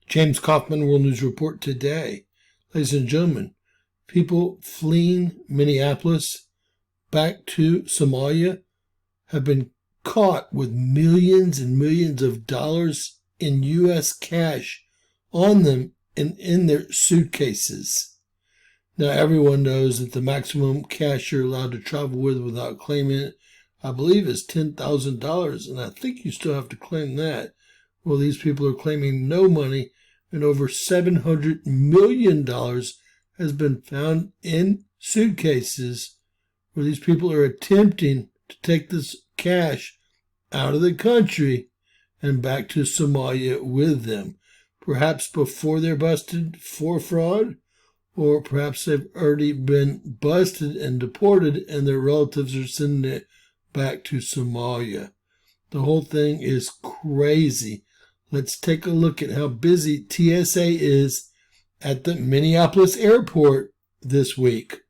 James Kaufman, World News Report today. Ladies and gentlemen, people fleeing Minneapolis back to Somalia have been caught with millions and millions of dollars in U.S. cash on them and in their suitcases. Now, everyone knows that the maximum cash you're allowed to travel with without claiming it, I believe, is $10,000, and I think you still have to claim that. Well, these people are claiming no money, and over $700 million has been found in suitcases where these people are attempting to take this cash out of the country and back to Somalia with them, perhaps before they're busted for fraud, or perhaps they've already been busted and deported and their relatives are sending it back to Somalia. The whole thing is crazy. Let's take a look at how busy TSA is at the Minneapolis airport this week.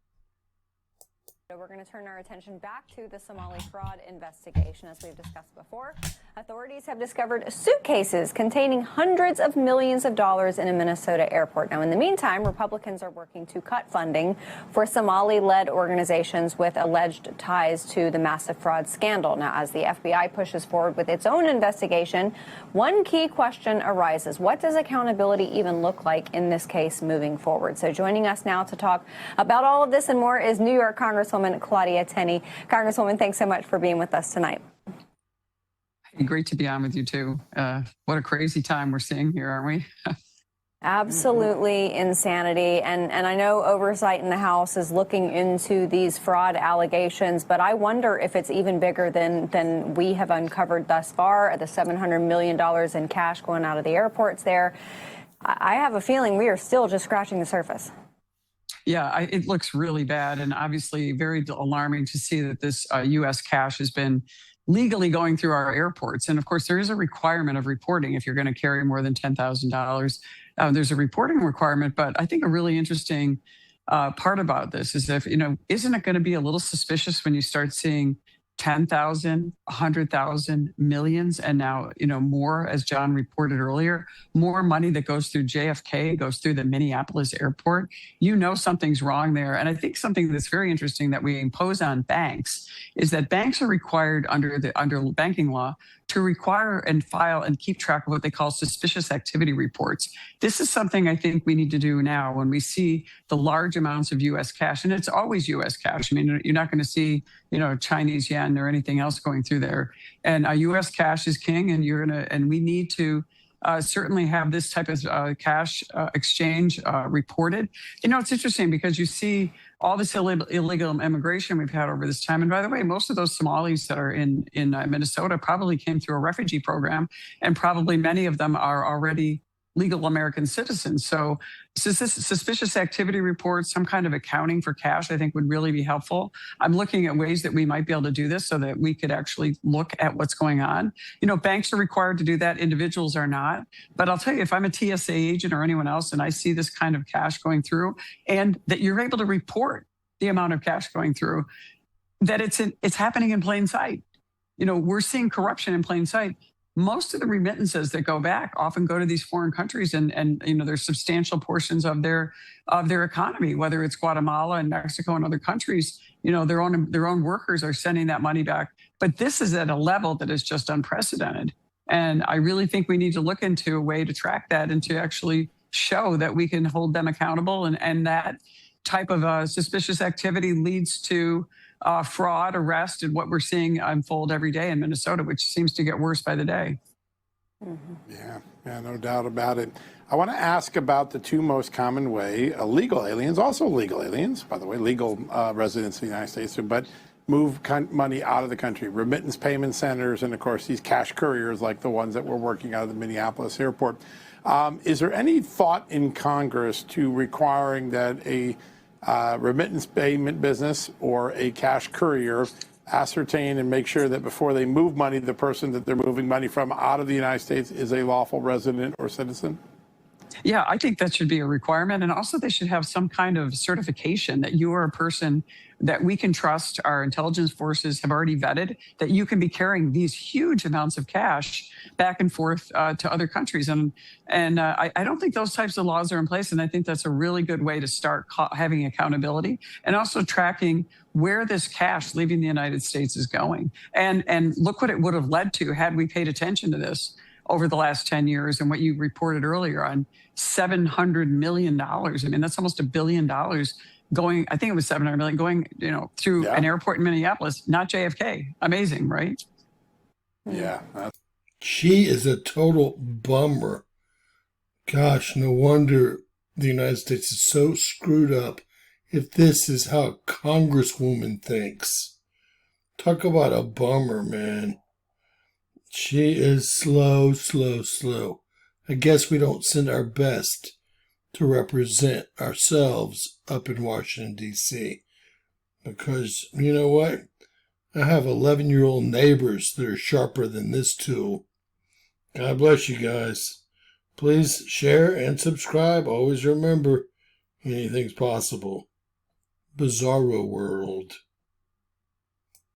We're going to turn our attention back to the Somali fraud investigation. As we've discussed before, authorities have discovered suitcases containing hundreds of millions of dollars in a Minnesota airport. Now, in the meantime, Republicans are working to cut funding for Somali-led organizations with alleged ties to the massive fraud scandal. Now, as the FBI pushes forward with its own investigation, one key question arises. What does accountability even look like in this case moving forward? So joining us now to talk about all of this and more is New York Congresswoman Claudia Tenney. Congresswoman, thanks so much for being with us tonight. Great to be on with you, too. What a crazy time we're seeing here, aren't we? Absolutely insanity. And I know oversight in the House is looking into these fraud allegations, but I wonder if it's even bigger than we have uncovered thus far. The $700 million in cash going out of the airports there. I have a feeling we are still just scratching the surface. Yeah, it looks really bad, and obviously very alarming to see that this U.S. cash has been legally going through our airports. And of course, there is a requirement of reporting if you're going to carry more than $10,000. There's a reporting requirement, but I think a really interesting part about this is if, isn't it going to be a little suspicious when you start seeing 10,000, 100,000, millions, and now, more, as John reported earlier, more money that goes through JFK, goes through the Minneapolis airport. Something's wrong there. And I think something that's very interesting that we impose on banks is that banks are required under banking law to require and file and keep track of what they call suspicious activity reports. This is something I think we need to do now when we see the large amounts of U.S. cash, and it's always U.S. cash. I mean, you're not going to see, Chinese yen or anything else going through there. And U.S. cash is king, and we need to certainly have this type of cash exchange reported. It's interesting because you see all this illegal immigration we've had over this time. And by the way, most of those Somalis that are in Minnesota probably came through a refugee program, and probably many of them are already legal American citizens. So suspicious activity reports, some kind of accounting for cash, I think would really be helpful. I'm looking at ways that we might be able to do this so that we could actually look at what's going on. Banks are required to do that. Individuals are not. But I'll tell you, if I'm a TSA agent or anyone else and I see this kind of cash going through, and that you're able to report the amount of cash going through, that it's happening in plain sight. We're seeing corruption in plain sight. Most of the remittances that go back often go to these foreign countries, and there's substantial portions of their economy, whether it's Guatemala and Mexico and other countries. Their own workers are sending that money back. But this is at a level that is just unprecedented. And I really think we need to look into a way to track that and to actually show that we can hold them accountable, and that type of suspicious activity leads to fraud, arrest, and what we're seeing unfold every day in Minnesota, which seems to get worse by the day. Yeah, no doubt about it. I want to ask about the two most common way illegal aliens, also legal aliens, by the way, legal residents of the United States, but move money out of the country, remittance payment centers, and of course these cash couriers like the ones that we're working out of the Minneapolis airport. Is there any thought in Congress to requiring that a remittance payment business or a cash courier ascertain and make sure that before they move money, the person that they're moving money from out of the United States is a lawful resident or citizen? Yeah, I think that should be a requirement. And also, they should have some kind of certification that you are a person that we can trust. Our intelligence forces have already vetted that you can be carrying these huge amounts of cash back and forth to other countries. And I don't think those types of laws are in place. And I think that's a really good way to start having accountability and also tracking where this cash leaving the United States is going. And look what it would have led to had we paid attention to this over the last 10 years and what you reported earlier on $700 million. I mean, that's almost $1 billion going, I think it was 700 million going, through an airport in Minneapolis, not JFK. Amazing, right? Yeah. She is a total bummer. Gosh, no wonder the United States is so screwed up if this is how a congresswoman thinks. Talk about a bummer, man. She is slow. I guess we don't send our best to represent ourselves up in Washington, D.C. Because, you know what? I have 11-year-old neighbors that are sharper than this tool. God bless you guys. Please share and subscribe. Always remember, anything's possible. Bizarro world.